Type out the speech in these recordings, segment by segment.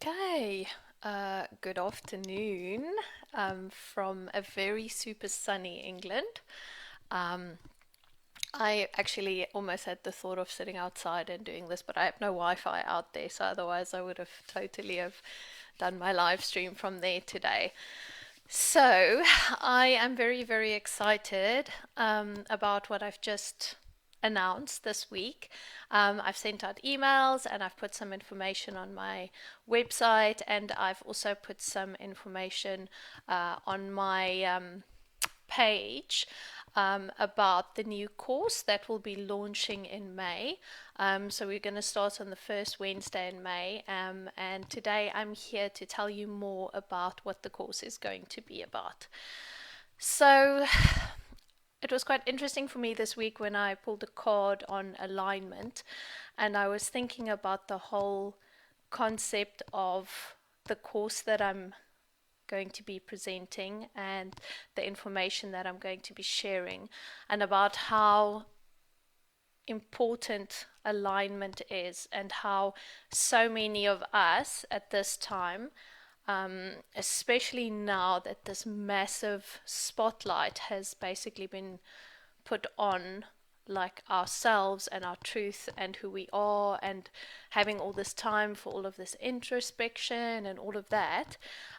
Okay, good afternoon from a very super sunny England. Um, I actually almost had the thought of sitting outside and doing this, but I have no Wi-Fi out there, so otherwise I would have totally have done my live stream from there today. So I am very, very excited about what I've just announced this week. I've sent out emails and I've put some information on my website, and I've also put some information on my page about the new course that will be launching in May. So we're going to start on the first Wednesday in May, and today I'm here to tell you more about what the course is going to be about. So it was quite interesting for me this week when I pulled a card on alignment, and I was thinking about the whole concept of the course that I'm going to be presenting and the information that I'm going to be sharing, and about how important alignment is and how so many of us at this time, especially now that this massive spotlight has basically been put on like ourselves and our truth and who we are, and having all this time for all of this introspection and all of that,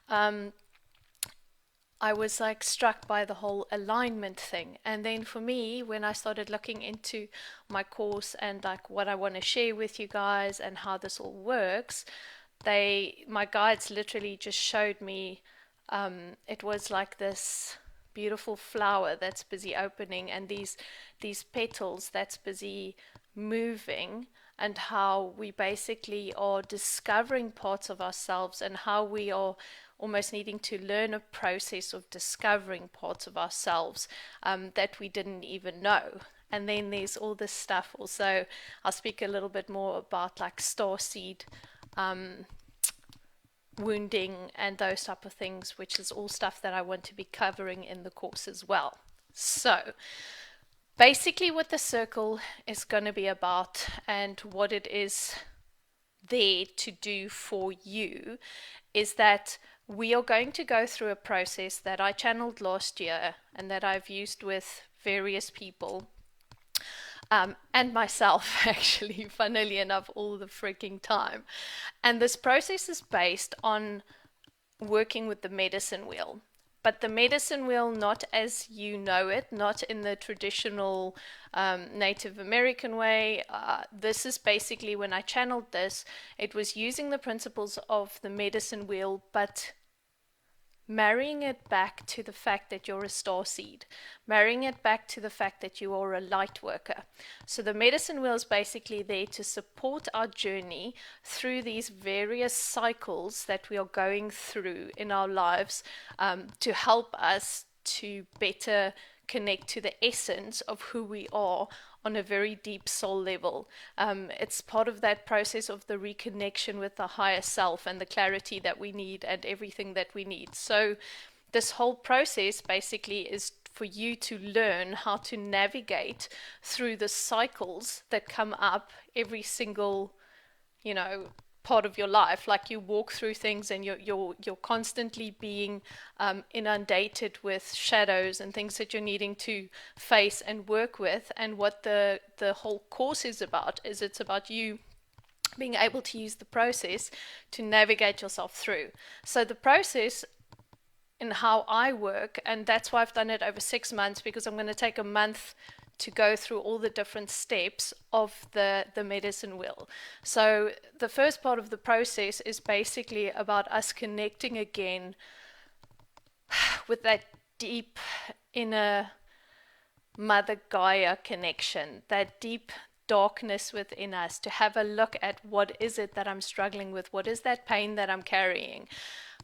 I was like struck by the whole alignment thing. And then for me, when I started looking into my course and like what I want to share with you guys and how this all works, my guides literally just showed me, it was like this beautiful flower that's busy opening, and these petals that's busy moving, and how we basically are discovering parts of ourselves, and how we are almost needing to learn a process of discovering parts of ourselves that we didn't even know. And then there's all this stuff also. I'll speak a little bit more about like starseed wounding and those type of things, which is all stuff that I want to be covering in the course as well. So basically what the circle is going to be about and what it is there to do for you is that we are going to go through a process that I channeled last year and that I've used with various people, and myself, actually, funnily enough, all the freaking time. And this process is based on working with the medicine wheel. But the medicine wheel, not as you know it, not in the traditional Native American way. This is basically, when I channeled this, it was using the principles of the medicine wheel, but marrying it back to the fact that you're a star seed, marrying it back to the fact that you are a light worker. So the medicine wheel is basically there to support our journey through these various cycles that we are going through in our lives, to help us to better connect to the essence of who we are on a very deep soul level. It's part of that process of the reconnection with the higher self and the clarity that we need and everything that we need. So, this whole process basically is for you to learn how to navigate through the cycles that come up every single, you know, part of your life. Like, you walk through things and you're constantly being inundated with shadows and things that you're needing to face and work with. And what the whole course is about is, it's about you being able to use the process to navigate yourself through. So the process in how I work, and that's why I've done it over 6 months, because I'm going to take a month to go through all the different steps of the medicine wheel. So the first part of the process is basically about us connecting again with that deep inner Mother Gaia connection, that deep darkness within us, to have a look at what is it that I'm struggling with, what is that pain that I'm carrying.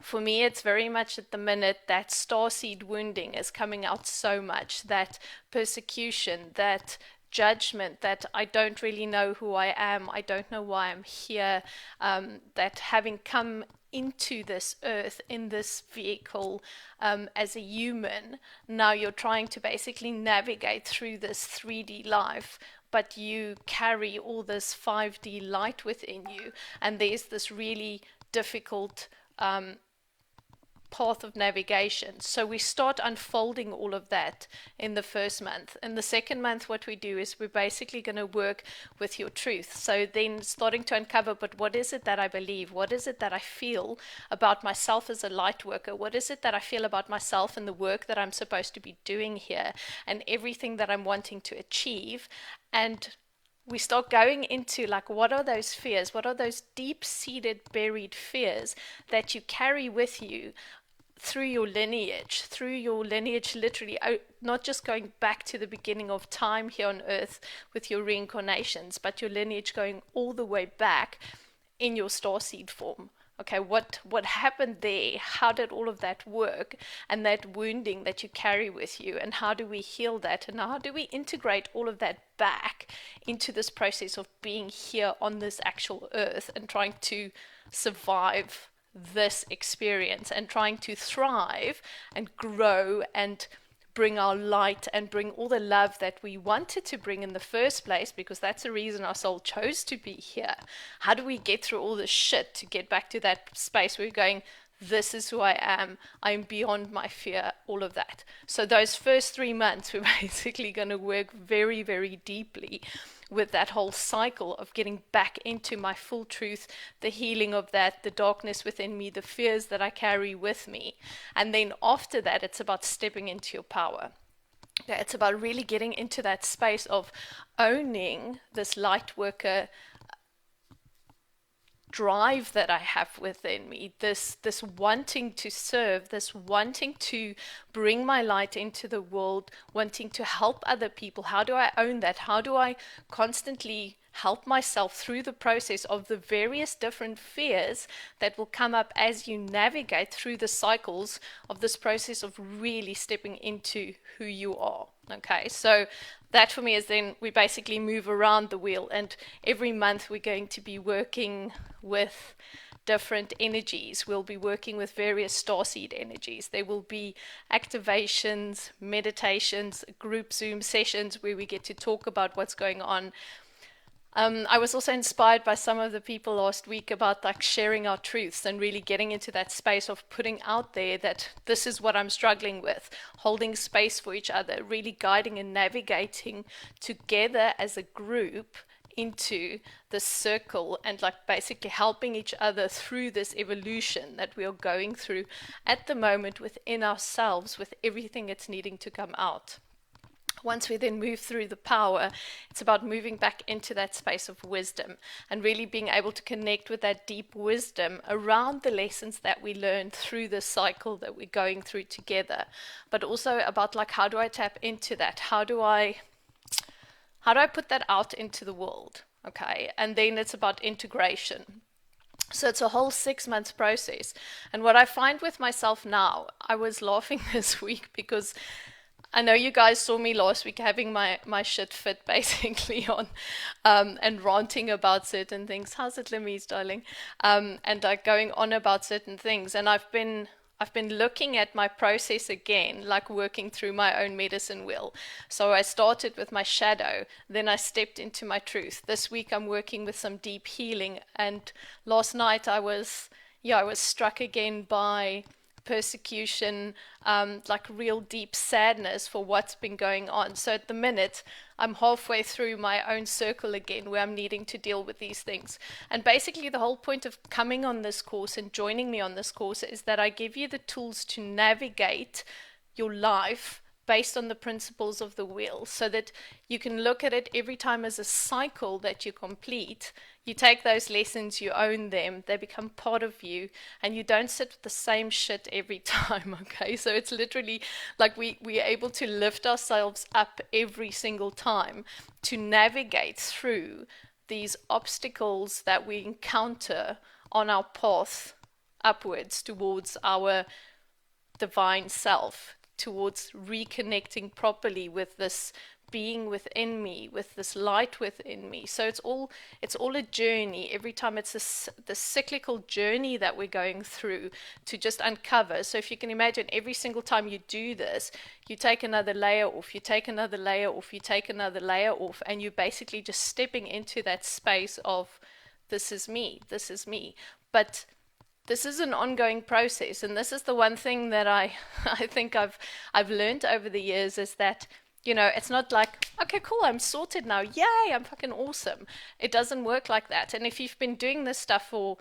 For me, it's very much at the minute that starseed wounding is coming out so much, that persecution, that judgment, that I don't really know who I am, I don't know why I'm here, that having come into this earth in this vehicle as a human, now you're trying to basically navigate through this 3D life, but you carry all this 5D light within you, and there's this really difficult path of navigation. So we start unfolding all of that in the first month. In the second month, what we do is we're basically going to work with your truth. So then starting to uncover, but what is it that I believe? What is it that I feel about myself as a light worker? What is it that I feel about myself and the work that I'm supposed to be doing here and everything that I'm wanting to achieve? And we start going into like, what are those fears? What are those deep-seated, buried fears that you carry with you through your lineage, literally, not just going back to the beginning of time here on earth with your reincarnations, but your lineage going all the way back in your starseed form. Okay, what happened there? How did all of that work? And that wounding that you carry with you, and how do we heal that? And how do we integrate all of that back into this process of being here on this actual earth and trying to survive this experience and trying to thrive and grow and bring our light and bring all the love that we wanted to bring in the first place, because that's the reason our soul chose to be here. How do we get through all this shit to get back to that space where we're going, this is who I am beyond my fear, all of that. So those first 3 months, we're basically going to work very, very deeply with that whole cycle of getting back into my full truth, the healing of that, the darkness within me, the fears that I carry with me. And then after that, it's about stepping into your power. Okay, it's about really getting into that space of owning this light worker drive that I have within me, this wanting to serve, this wanting to bring my light into the world, wanting to help other people. How do I own that? How do I constantly help myself through the process of the various different fears that will come up as you navigate through the cycles of this process of really stepping into who you are? Okay, so that for me is then we basically move around the wheel, and every month we're going to be working with different energies. We'll be working with various starseed energies. There will be activations, meditations, group Zoom sessions where we get to talk about what's going on. I was also inspired by some of the people last week about like sharing our truths and really getting into that space of putting out there that this is what I'm struggling with, holding space for each other, really guiding and navigating together as a group into this circle, and like basically helping each other through this evolution that we are going through at the moment within ourselves, with everything that's needing to come out. Once we then move through the power, it's about moving back into that space of wisdom and really being able to connect with that deep wisdom around the lessons that we learned through the cycle that we're going through together. But also about like, how do I tap into that? How do I put that out into the world? Okay, and then it's about integration. So it's a whole 6 months process. And what I find with myself now, I was laughing this week because I know you guys saw me last week having my shit fit basically on and ranting about certain things. How's it, Lemise, darling? And like going on about certain things. And I've been looking at my process again, like working through my own medicine wheel. So I started with my shadow, then I stepped into my truth. This week I'm working with some deep healing. And last night I was struck again by persecution, like real deep sadness for what's been going on. So at the minute, I'm halfway through my own circle again where I'm needing to deal with these things. And basically the whole point of coming on this course and joining me on this course is that I give you the tools to navigate your life based on the principles of the wheel, so that you can look at it every time as a cycle that you complete. You take those lessons, you own them, they become part of you, and you don't sit with the same shit every time, okay? So it's literally like we're able to lift ourselves up every single time to navigate through these obstacles that we encounter on our path upwards towards our divine self, towards reconnecting properly with this being within me, with this light within me. So it's all a journey. Every time it's the cyclical journey that we're going through to just uncover. So if you can imagine, every single time you do this, you take another layer off, you take another layer off, you take another layer off, and you're basically just stepping into that space of this is me, this is me. But this is an ongoing process, and this is the one thing that I I think I've learned over the years is that it's not like, okay, cool, I'm sorted now, yay, I'm fucking awesome. It doesn't work like that. And if you've been doing this stuff for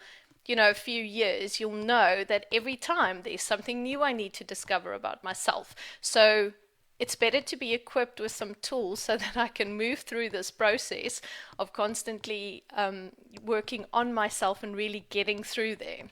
a few years, you'll know that every time there's something new I need to discover about myself. So it's better to be equipped with some tools so that I can move through this process of constantly working on myself and really getting through there.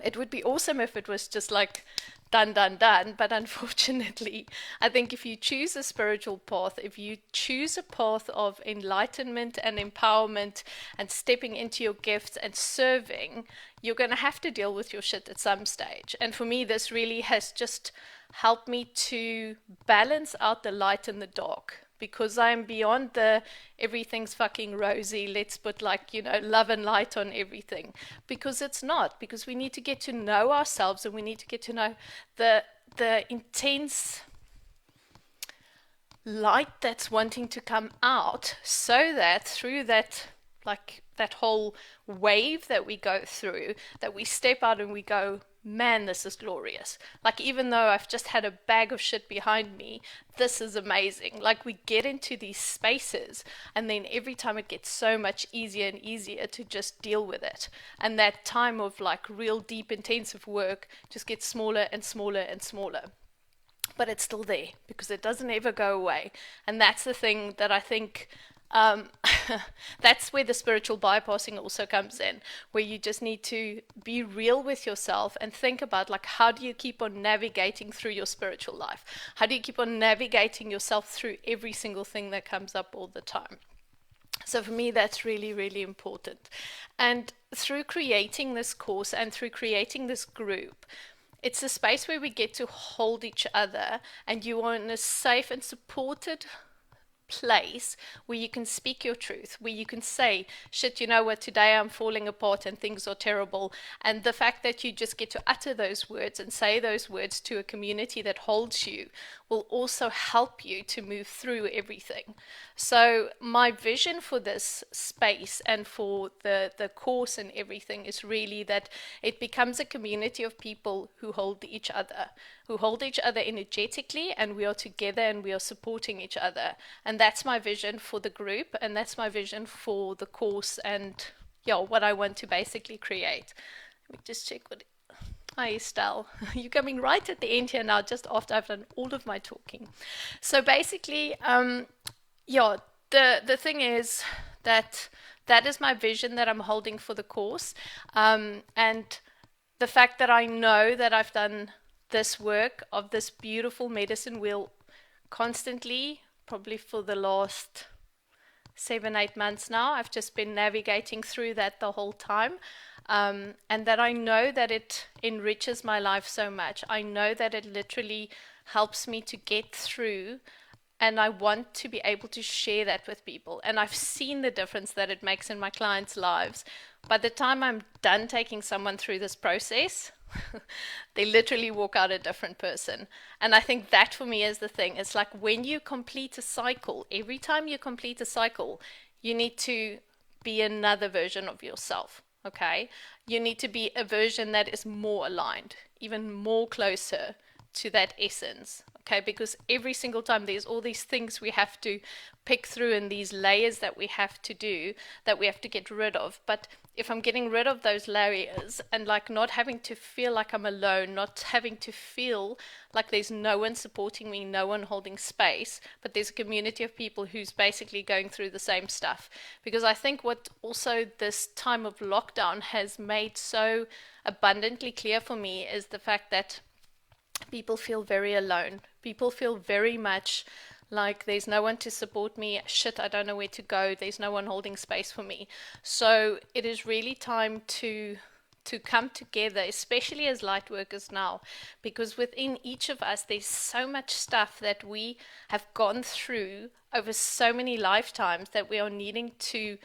It would be awesome if it was just like done, done, done. But unfortunately, I think if you choose a spiritual path, if you choose a path of enlightenment and empowerment and stepping into your gifts and serving, you're going to have to deal with your shit at some stage. And for me, this really has just helped me to balance out the light and the dark, because I'm beyond the everything's fucking rosy, let's put like, love and light on everything. Because it's not, because we need to get to know ourselves, and we need to get to know the intense light that's wanting to come out, so that through that, like that whole wave that we go through, that we step out and we go, man, this is glorious. Like, even though I've just had a bag of shit behind me, this is amazing. Like, we get into these spaces, and then every time it gets so much easier and easier to just deal with it. And that time of like real deep, intensive work just gets smaller and smaller and smaller. But it's still there because it doesn't ever go away. And that's the thing that I think um, that's where the spiritual bypassing also comes in, where you just need to be real with yourself and think about, like, how do you keep on navigating through your spiritual life? How do you keep on navigating yourself through every single thing that comes up all the time? So for me, that's really, really important. And through creating this course and through creating this group, it's a space where we get to hold each other, and you are in a safe and supported place where you can speak your truth, where you can say, shit, you know what, today I'm falling apart and things are terrible. And the fact that you just get to utter those words and say those words to a community that holds you will also help you to move through everything. So my vision for this space and for the course and everything is really that it becomes a community of people who hold each other, energetically, and we are together and we are supporting each other. And that's my vision for the group, and that's my vision for the course, and yeah, what I want to basically create. Let me just check what. Hi, Estelle. You're coming right at the end here now, just after I've done all of my talking. So basically, yeah, the thing is that that is my vision that I'm holding for the course, and the fact that I know that I've done this work of this beautiful medicine wheel constantly, probably for the last 7, 8 months now. I've just been navigating through that the whole time. And that I know that it enriches my life so much. I know that it literally helps me to get through, and I want to be able to share that with people. And I've seen the difference that it makes in my clients' lives. By the time I'm done taking someone through this process, they literally walk out a different person. And I think that for me is the thing. It's like when you complete a cycle, every time you complete a cycle, you need to be another version of yourself. Okay, you need to be a version that is more aligned, even more closer to that essence. Okay, because every single time there's all these things we have to pick through, and these layers that we have to do, that we have to get rid of. But if I'm getting rid of those layers and like not having to feel like I'm alone, not having to feel like there's no one supporting me, no one holding space, but there's a community of people who's basically going through the same stuff. Because I think what also this time of lockdown has made so abundantly clear for me is the fact that people feel very alone. People feel very much like there's no one to support me. Shit, I don't know where to go. There's no one holding space for me. So it is really time to come together, especially as light workers now, because within each of us there's so much stuff that we have gone through over so many lifetimes that we are needing to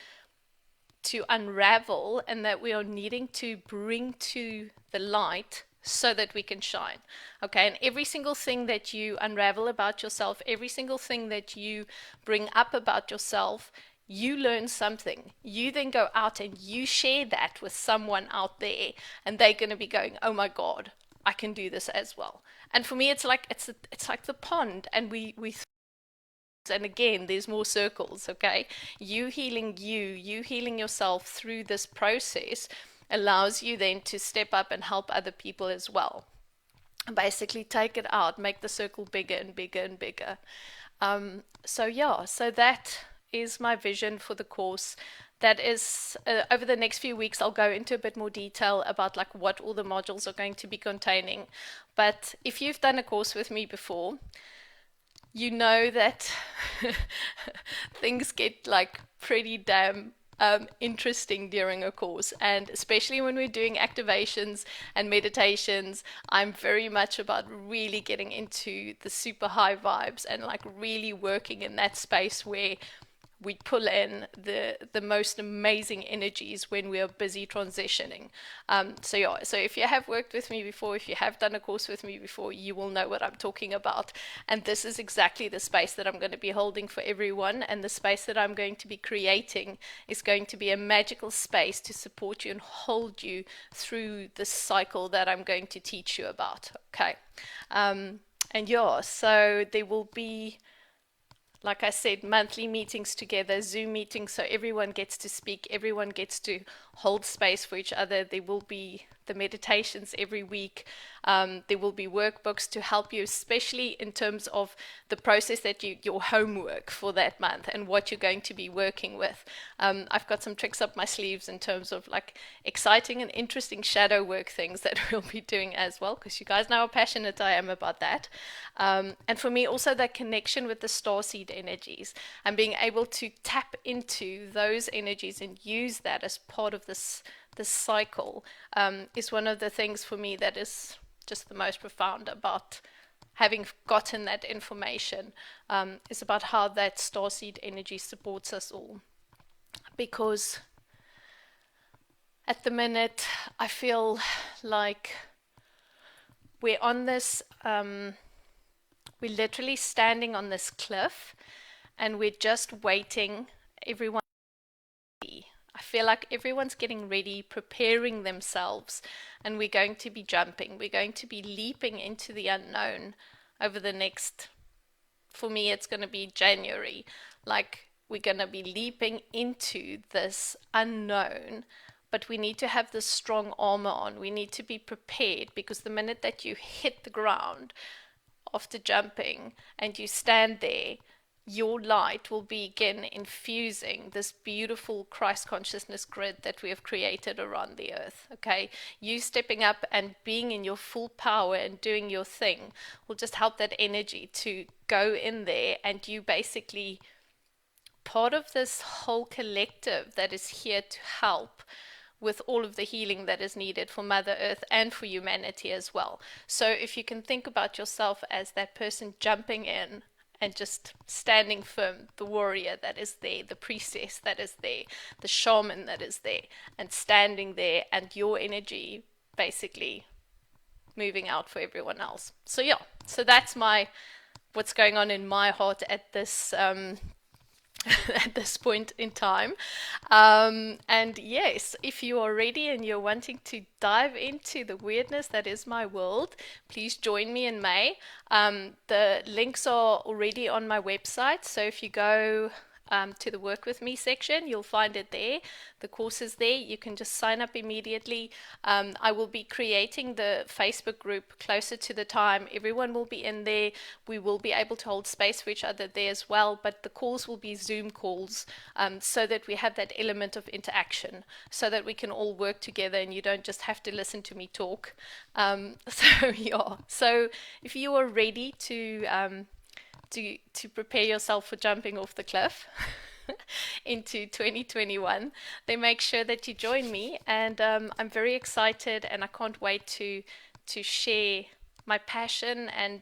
unravel, and that we are needing to bring to the light so that we can shine. Okay, and every single thing that you unravel about yourself, every single thing that you bring up about yourself, you learn something, you then go out and you share that with someone out there, and they're going to be going, oh my God, I can do this as well. And for me, it's like it's like the pond, and we and again, there's more circles. Okay, you healing yourself through this process allows you then to step up and help other people as well. Basically, take it out, make the circle bigger and bigger and bigger. So yeah, so that is my vision for the course. That is, over the next few weeks, I'll go into a bit more detail about like what all the modules are going to be containing. But if you've done a course with me before, you know that things get like pretty damn interesting during a course, and especially when we're doing activations and meditations, I'm very much about really getting into the super high vibes and like really working in that space where we pull in the most amazing energies when we are busy transitioning. So yeah, so if you have worked with me before, if you have done a course with me before, you will know what I'm talking about. And this is exactly the space that I'm going to be holding for everyone. And the space that I'm going to be creating is going to be a magical space to support you and hold you through the cycle that I'm going to teach you about. Okay. And yeah, so there will be, like I said, monthly meetings together, Zoom meetings, so everyone gets to speak, everyone gets to hold space for each other. There will be the meditations every week. There will be workbooks to help you, especially in terms of the process that your homework for that month and what you're going to be working with. I've got some tricks up my sleeves in terms of like exciting and interesting shadow work things that we'll be doing as well, because you guys know how passionate I am about that. And for me, also that connection with the starseed energies and being able to tap into those energies and use that as part of this cycle is one of the things for me that is just the most profound about having gotten that information, is about how that starseed energy supports us all. Because at the minute, I feel like we're on this, we're literally standing on this cliff and we're just waiting. Everyone, I feel like everyone's getting ready, preparing themselves, and we're going to be jumping. We're going to be leaping into the unknown over the next, for me, it's going to be January. Like, we're going to be leaping into this unknown, but we need to have this strong armor on. We need to be prepared, because the minute that you hit the ground after jumping and you stand there, your light will begin infusing this beautiful Christ consciousness grid that we have created around the earth. Okay, you stepping up and being in your full power and doing your thing will just help that energy to go in there, and you basically part of this whole collective that is here to help with all of the healing that is needed for Mother Earth and for humanity as well. So if you can think about yourself as that person jumping in and just standing firm, the warrior that is there, the priestess that is there, the shaman that is there, and standing there, and your energy basically moving out for everyone else. So yeah, so that's what's going on in my heart at this at this point in time. And yes, if you are ready and you're wanting to dive into the weirdness that is my world, please join me in May. The links are already on my website, so if you go to the Work With Me section, you'll find it there. The course is there. You can just sign up immediately. I will be creating the Facebook group closer to the time. Everyone will be in there. We will be able to hold space for each other there as well, but the calls will be Zoom calls, so that we have that element of interaction, so that we can all work together and you don't just have to listen to me talk. So yeah, so if you are ready to prepare yourself for jumping off the cliff into 2021, then make sure that you join me. And I'm very excited, and I can't wait to share my passion and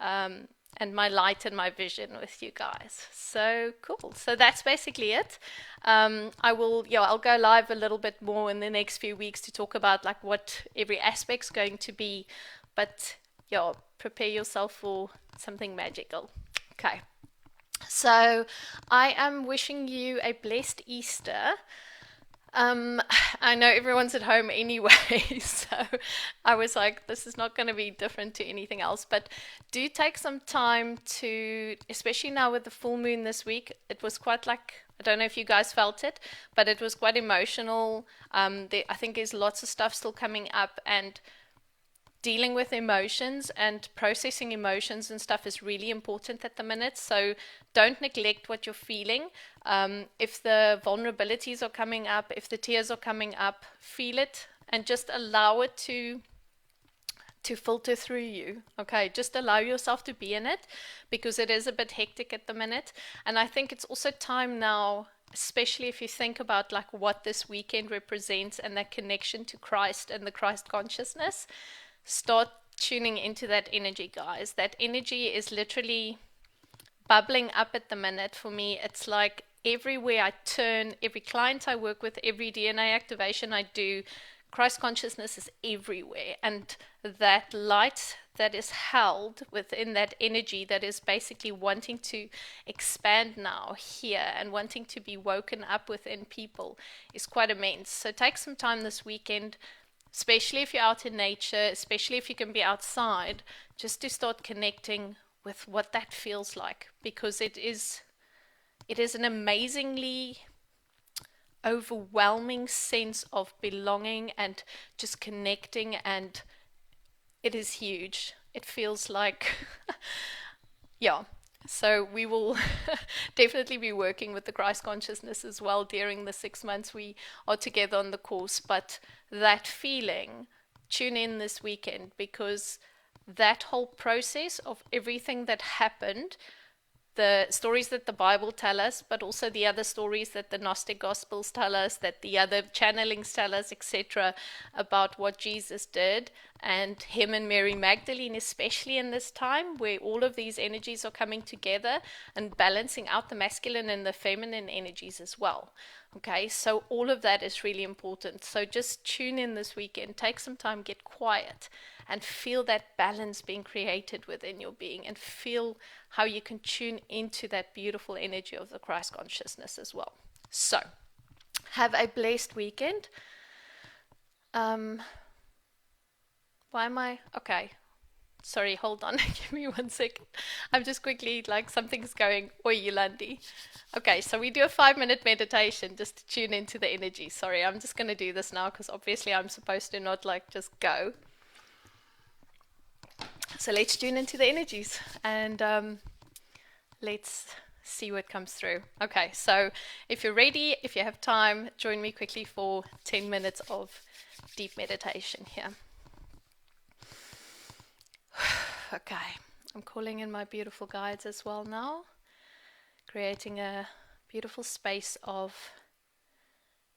my light and my vision with you guys. So cool. So that's basically it. I'll go live a little bit more in the next few weeks to talk about like what every aspect's going to be, but yeah, prepare yourself for something magical. Okay. So I am wishing you a blessed Easter. Um, I know everyone's at home anyway, so I was like, this is not going to be different to anything else. But do take some time to, especially now with the full moon this week, it was quite like, I don't know if you guys felt it, but it was quite emotional. I think there's lots of stuff still coming up, and dealing with emotions and processing emotions and stuff is really important at the minute. So don't neglect what you're feeling. If the vulnerabilities are coming up, if the tears are coming up, feel it and just allow it to filter through you. Okay, just allow yourself to be in it because it is a bit hectic at the minute. And I think it's also time now, especially if you think about like what this weekend represents and that connection to Christ and the Christ consciousness. Start tuning into that energy, guys. That energy is literally bubbling up at the minute for me. It's like everywhere I turn, every client I work with, every DNA activation I do, Christ consciousness is everywhere. And that light that is held within that energy that is basically wanting to expand now here and wanting to be woken up within people is quite immense. So take some time this weekend, especially if you're out in nature, especially if you can be outside, just to start connecting with what that feels like, because it is an amazingly overwhelming sense of belonging and just connecting, and it is huge. It feels like yeah. So we will definitely be working with the Christ consciousness as well during the 6 months we are together on the course. But that feeling, tune in this weekend, because that whole process of everything that happened, the stories that the Bible tell us, but also the other stories that the Gnostic Gospels tell us, that the other channelings tell us, etc., about what Jesus did, and him and Mary Magdalene, especially in this time where all of these energies are coming together and balancing out the masculine and the feminine energies as well. Okay, so all of that is really important. So just tune in this weekend, take some time, get quiet, and feel that balance being created within your being, and feel how you can tune into that beautiful energy of the Christ consciousness as well. So, have a blessed weekend. Um, why am I? Okay. Sorry, hold on. Give me 1 second. I'm just quickly, like, something's going, oi, Yolandi. Okay, so we do a 5 minute meditation just to tune into the energy. Sorry, I'm just going to do this now because obviously I'm supposed to not, like, just go. So let's tune into the energies and let's see what comes through. Okay, so if you're ready, if you have time, join me quickly for 10 minutes of deep meditation here. Okay, I'm calling in my beautiful guides as well now, creating a beautiful space of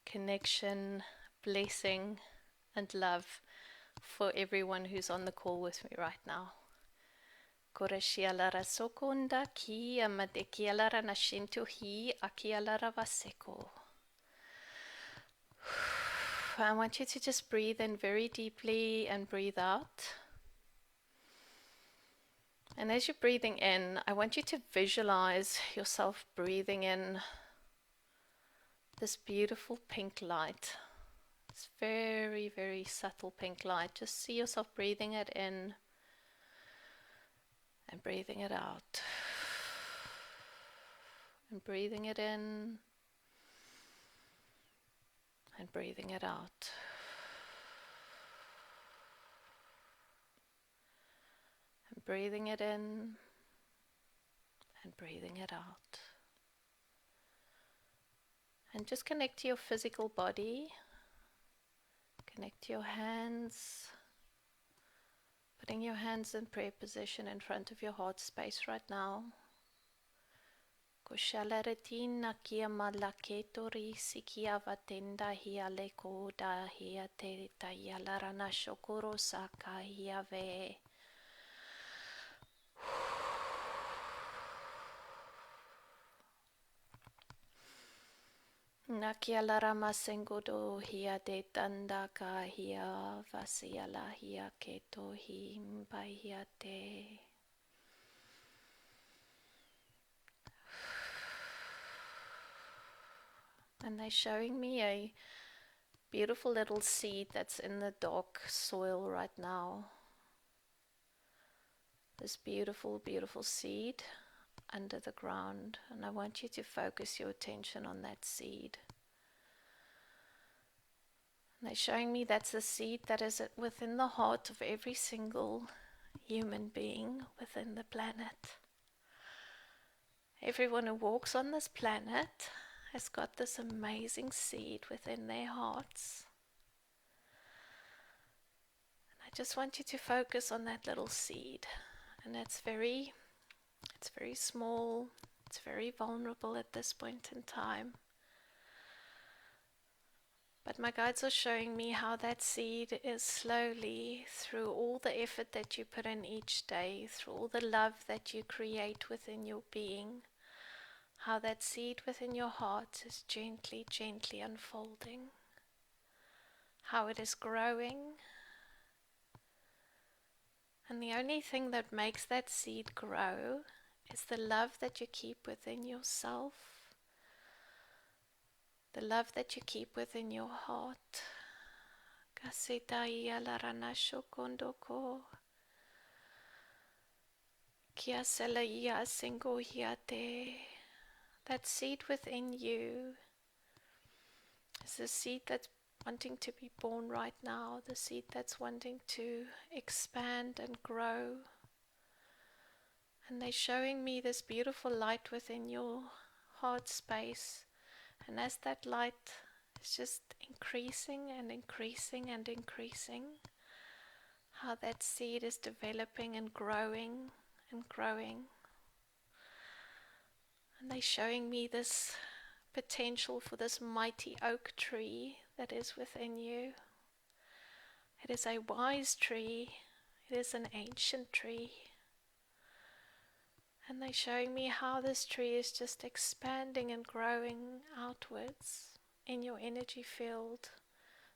connection, blessing, and love for everyone who's on the call with me right now. Koreshialara sokunda ki amadekialara nashinto hi akialara vaseko. I want you to just breathe in very deeply and breathe out. And as you're breathing in, I want you to visualize yourself breathing in this beautiful pink light. It's very, very subtle pink light. Just see yourself breathing it in and breathing it out. And breathing it in and breathing it out. And breathing it in and breathing it out. And just connect to your physical body. Connect to your hands. Putting your hands in prayer position in front of your heart space right now. Kushalaretina kia malaketori sikia vatenda hialeko da hiate tayalarana shokoro saka hiave. Nakialara masengodo hia de tandaka hia vasiala hia keto him hia te. And they're showing me a beautiful little seed that's in the dark soil right now. This beautiful, beautiful seed under the ground. And I want you to focus your attention on that seed. And they're showing me that's a seed that is within the heart of every single human being within the planet. Everyone who walks on this planet has got this amazing seed within their hearts. And I just want you to focus on that little seed. And it's very small, it's very vulnerable at this point in time. But my guides are showing me how that seed is slowly, through all the effort that you put in each day, through all the love that you create within your being, how that seed within your heart is gently, gently unfolding, how it is growing. And the only thing that makes that seed grow is the love that you keep within yourself, the love that you keep within your heart. Kasetaia larana shokondoko. Kiaselaia singohiate. That seed within you is the seed that's wanting to be born right now, the seed that's wanting to expand and grow. And they're showing me this beautiful light within your heart space. And as that light is just increasing and increasing and increasing, how that seed is developing and growing and growing. And they're showing me this potential for this mighty oak tree that is within you. It is a wise tree. It is an ancient tree. And they're showing me how this tree is just expanding and growing outwards in your energy field,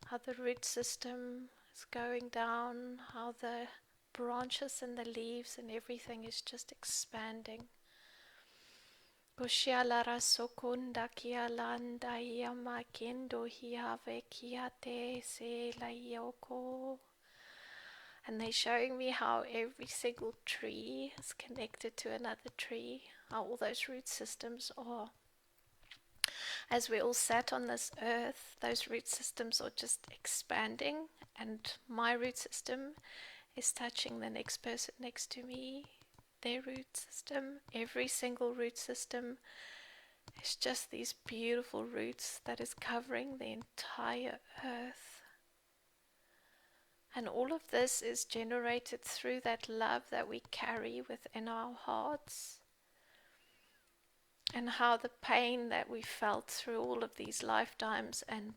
how the root system is going down, how the branches and the leaves and everything is just expanding. Koshialara sokunda kialanda yama kendo hiave kiate se la yoko. And they're showing me how every single tree is connected to another tree, how all those root systems are. As we all sat on this earth, those root systems are just expanding, and my root system is touching the next person next to me, their root system. Every single root system is just these beautiful roots that is covering the entire earth. And all of this is generated through that love that we carry within our hearts. And how the pain that we felt through all of these lifetimes and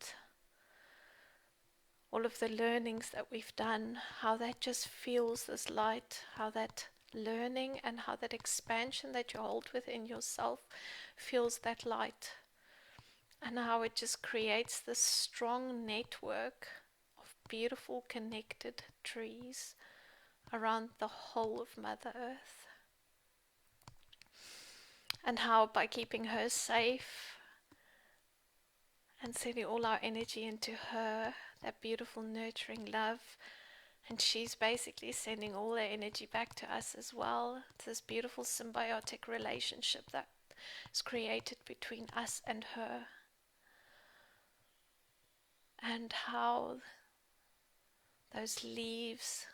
all of the learnings that we've done, how that just feels this light, how that learning and how that expansion that you hold within yourself feels that light. And how it just creates this strong network of beautiful connected trees around the whole of Mother Earth. And how by keeping her safe and sending all our energy into her, that beautiful nurturing love, and she's basically sending all her energy back to us as well. It's this beautiful symbiotic relationship that is created between us and her. And how those leaves,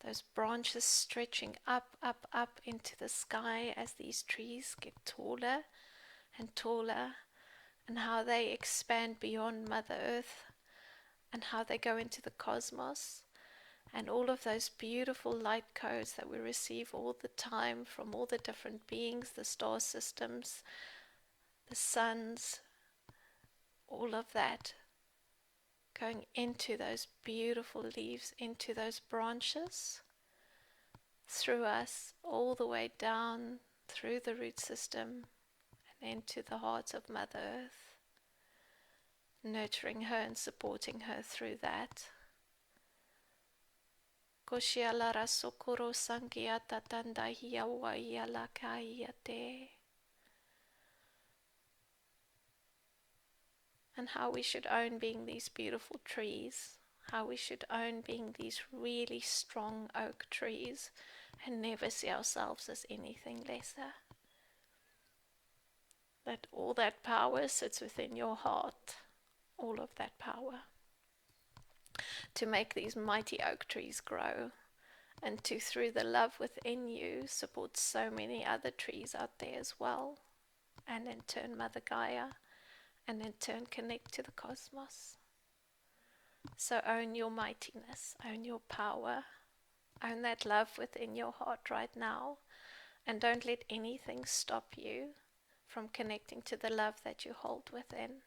those branches stretching up, up, up into the sky as these trees get taller and taller, and how they expand beyond Mother Earth, and how they go into the cosmos, and all of those beautiful light codes that we receive all the time from all the different beings, the star systems, the suns, all of that going into those beautiful leaves, into those branches, through us, all the way down through the root system and into the heart of Mother Earth, nurturing her and supporting her through that. Koshialara sokoro sangiata tandahia waiala kaiate. and how we should own being these beautiful trees, how we should own being these really strong oak trees and never see ourselves as anything lesser. That all that power sits within your heart, all of that power, to make these mighty oak trees grow, and to, through the love within you, support so many other trees out there as well, and in turn Mother Gaia, and in turn connect to the cosmos. So own your mightiness, own your power, own that love within your heart right now, and don't let anything stop you from connecting to the love that you hold within.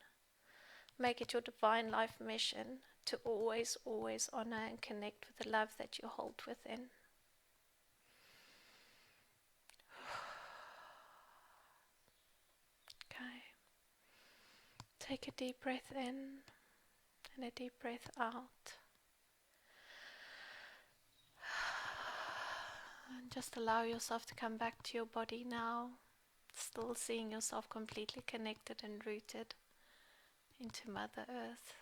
Make it your divine life mission to always, always honor and connect with the love that you hold within. Okay. Take a deep breath in and a deep breath out. And just allow yourself to come back to your body now, still seeing yourself completely connected and rooted into Mother Earth.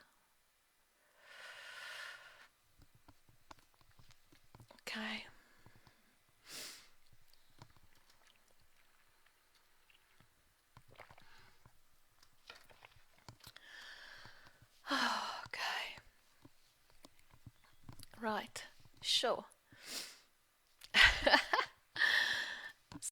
Okay. Okay. Right. Sure.